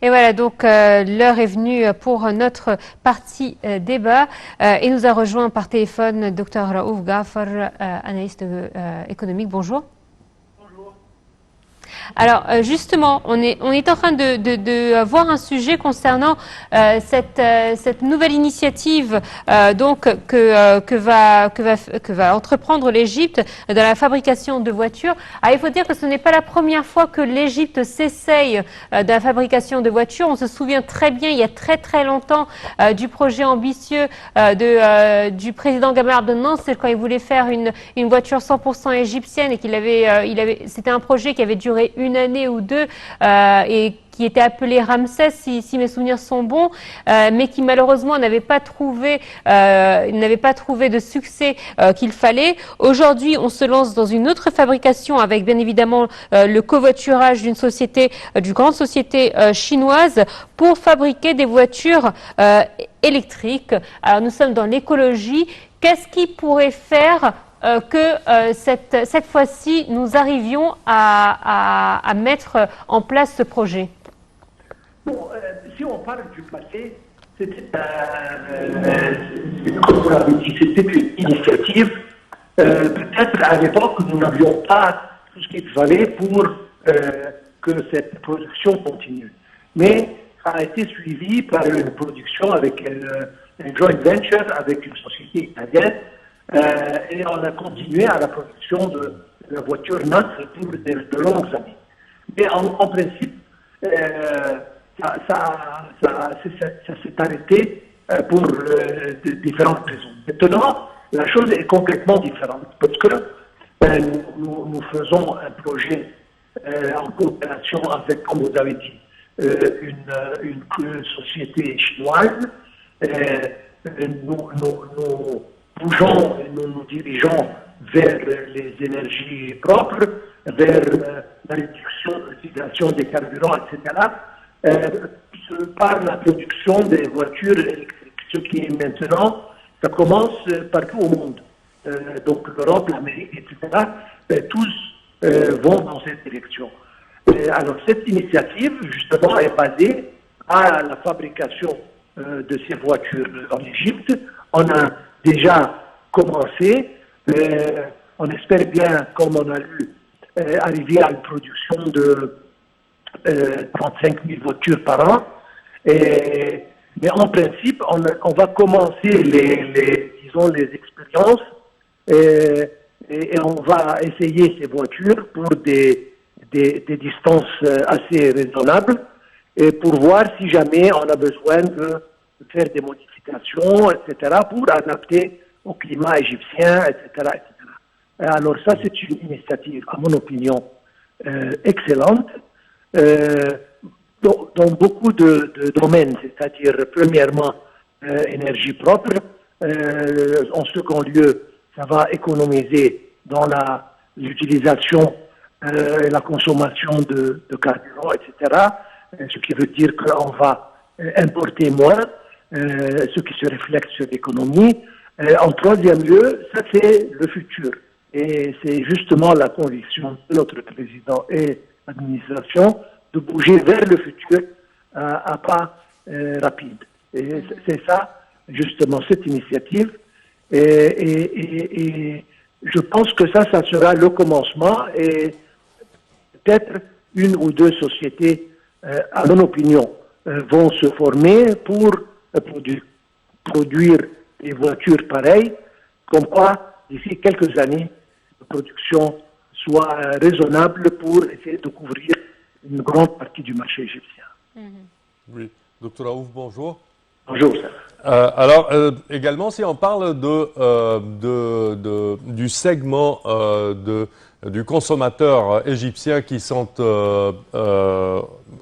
Et voilà, donc l'heure est venue pour notre partie débat et nous a rejoint par téléphone Dr Raouf Ghafar, analyste économique. Bonjour. Alors justement, on est en train de voir un sujet concernant cette nouvelle initiative que va entreprendre l'Égypte dans la fabrication de voitures. Alors, il faut dire que ce n'est pas la première fois que l'Égypte s'essaye de la fabrication de voitures. On se souvient très bien, il y a très longtemps, du projet ambitieux du président Gamal Abdel Nasser quand il voulait faire une voiture 100% égyptienne et c'était un projet qui avait duré une année ou deux et qui était appelé Ramsès, si mes souvenirs sont bons, mais qui malheureusement n'avait pas trouvé de succès qu'il fallait. Aujourd'hui, on se lance dans une autre fabrication avec bien évidemment le covoiturage d'une grande société chinoise pour fabriquer des voitures électriques. Alors nous sommes dans l'écologie. Qu'est-ce qui pourrait faire que cette fois-ci, nous arrivions à mettre en place ce projet? Bon, si on parle du passé, c'était comme vous l'avez dit, c'était une initiative. Peut-être à l'époque, nous n'avions pas tout ce qu'il fallait pour que cette production continue. Mais ça a été suivi par une production avec une joint venture avec une société italienne. Et on a continué à la production de la voiture neutre pour de longues années. Mais en principe, ça s'est arrêté pour différentes raisons. Maintenant, la chose est complètement différente parce que nous faisons un projet en coopération avec, comme vous avez dit, une société chinoise. Nous bougeons et nous nous dirigeons vers les énergies propres, vers la réduction de l'utilisation des carburants, etc., par la production des voitures électriques. Ce qui est maintenant, ça commence partout au monde. Donc l'Europe, l'Amérique, etc., tous vont dans cette direction. Alors cette initiative, justement, est basée à la fabrication de ces voitures en Égypte. On a déjà commencé. On espère bien, comme on a lu, arriver à une production de 35 000 voitures par an. Mais en principe, on va commencer les expériences et on va essayer ces voitures pour des distances assez raisonnables et pour voir si jamais on a besoin de faire des modifications, etc., pour adapter au climat égyptien, etc., etc. Alors ça, c'est une initiative, à mon opinion, excellente, dans beaucoup de domaines, c'est-à-dire, premièrement, énergie propre, en second lieu, ça va économiser dans l'utilisation et la consommation de carburant, etc., ce qui veut dire qu'on va importer moins, ce qui se reflète sur l'économie. En troisième lieu, ça c'est le futur. Et c'est justement la conviction de notre président et l'administration de bouger vers le futur à pas rapide. Et c'est ça, justement, cette initiative. Et je pense que ça sera le commencement et peut-être une ou deux sociétés, à mon opinion, vont se former pour produire des voitures pareilles, comme quoi, d'ici quelques années, la production soit raisonnable pour essayer de couvrir une grande partie du marché égyptien. Oui. Docteur Raouf, bonjour. Bonjour. Alors, également, si on parle du segment du consommateur égyptien qui sont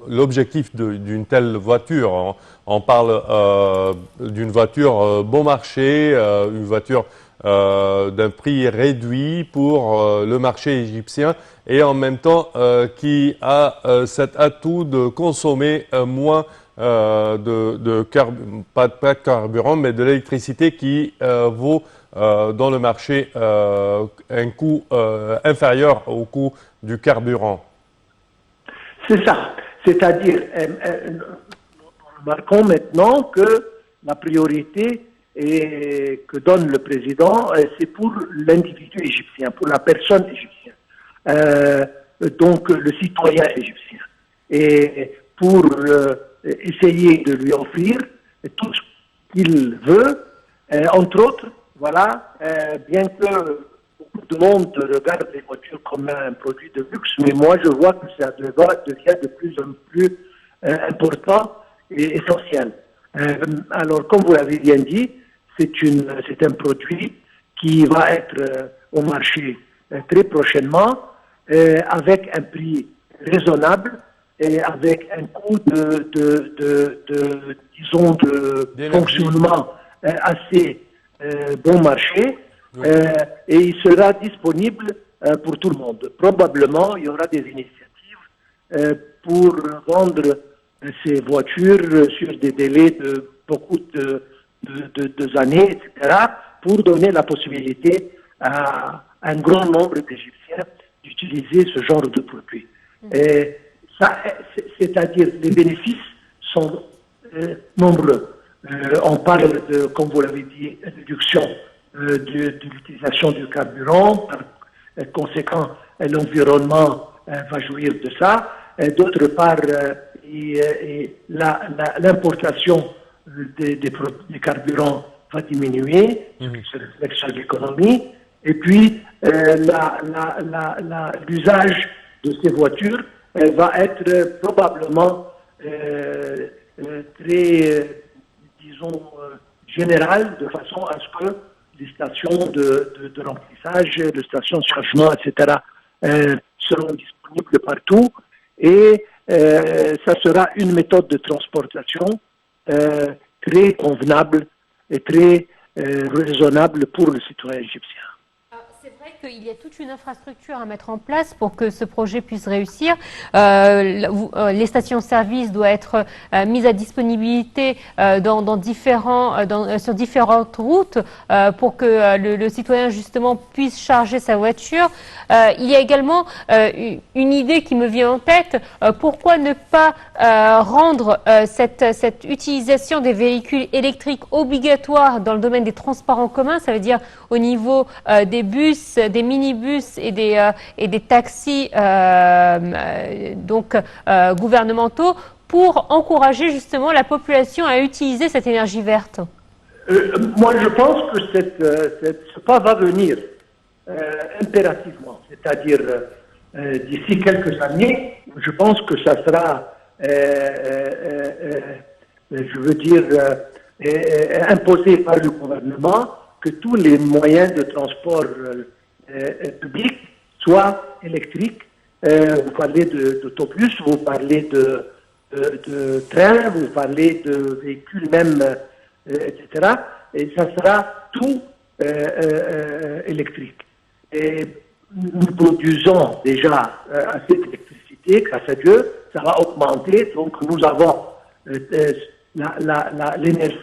l'objectif d'une telle voiture, on parle d'une voiture bon marché, une voiture d'un prix réduit pour le marché égyptien et en même temps qui a cet atout de consommer moins pas de carburant, mais de l'électricité qui vaut dans le marché un coût inférieur au coût du carburant. C'est ça. C'est-à-dire, nous remarquons maintenant que la priorité que donne le président, c'est pour l'individu égyptien, pour la personne égyptienne, donc le citoyen égyptien. Et pour essayer de lui offrir tout ce qu'il veut, entre autres, voilà, bien que beaucoup de monde regarde les voitures comme un produit de luxe, mais moi je vois que ça devient de plus en plus important et essentiel. Alors, comme vous l'avez bien dit, c'est un produit qui va être au marché très prochainement, avec un prix raisonnable et avec un coût disons, de fonctionnement assez bon marché, et il sera disponible pour tout le monde. Probablement, il y aura des initiatives pour vendre ces voitures sur des délais de beaucoup de années, etc., pour donner la possibilité à un grand nombre d'Égyptiens d'utiliser ce genre de produit. C'est-à-dire les bénéfices sont nombreux. On parle de, comme vous l'avez dit, réduction de l'utilisation du carburant. Par conséquent, l'environnement va jouir de ça. D'autre part, l'importation des carburants va diminuer, ce qui se reflète sur l'économie. Et puis, l'usage de ces voitures va être probablement très, disons, général, de façon à ce que les stations de remplissage, les stations de chargement, etc., seront disponibles partout. Et ça sera une méthode de transportation très convenable et très raisonnable pour le citoyen égyptien. C'est vrai qu'il y a toute une infrastructure à mettre en place pour que ce projet puisse réussir. Les stations-service doivent être mises à disponibilité sur différentes routes pour que le citoyen justement puisse charger sa voiture. Il y a également une idée qui me vient en tête. Pourquoi ne pas rendre cette utilisation des véhicules électriques obligatoire dans le domaine des transports en commun? Ça veut dire au niveau des bus, des minibus et des taxis gouvernementaux, pour encourager justement la population à utiliser cette énergie verte. Moi, je pense que ce pas va venir impérativement. C'est-à-dire, d'ici quelques années, je pense que ça sera, je veux dire, imposé par le gouvernement, que tous les moyens de transport public soient électriques. Vous parlez d'autobus, vous parlez de trains, vous parlez de véhicules même, etc. Et ça sera tout électrique. Et nous produisons déjà assez d'électricité, grâce à Dieu, ça va augmenter, donc nous avons l'énergie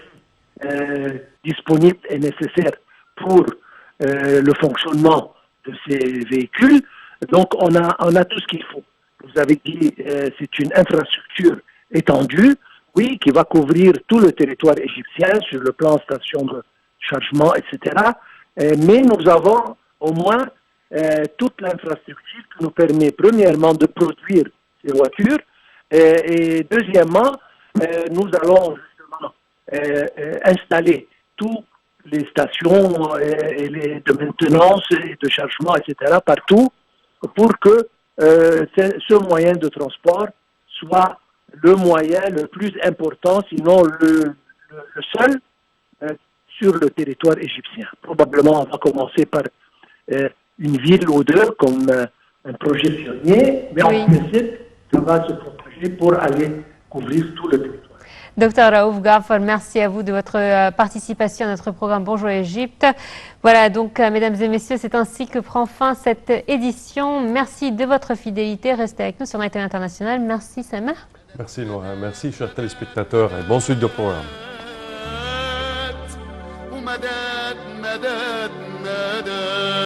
disponible et nécessaire pour le fonctionnement de ces véhicules. Donc on a tout ce qu'il faut. Vous avez dit c'est une infrastructure étendue, oui, qui va couvrir tout le territoire égyptien sur le plan station de chargement, etc. Mais nous avons au moins toute l'infrastructure qui nous permet premièrement de produire ces voitures et deuxièmement, nous allons justement installer toutes les stations de maintenance et de chargement, etc., partout, pour que ce moyen de transport soit le moyen le plus important, sinon le seul, sur le territoire égyptien. Probablement, on va commencer par une ville ou deux comme un projet pionnier, mais en principe, ça va se propager pour aller couvrir tout le territoire. Docteur Raouf Ghafar, merci à vous de votre participation à notre programme Bonjour Égypte. Voilà, donc, mesdames et messieurs, c'est ainsi que prend fin cette édition. Merci de votre fidélité. Restez avec nous sur Night International. Merci, Samah. Merci, Noura. Merci, chers téléspectateurs, et bonne suite de programme.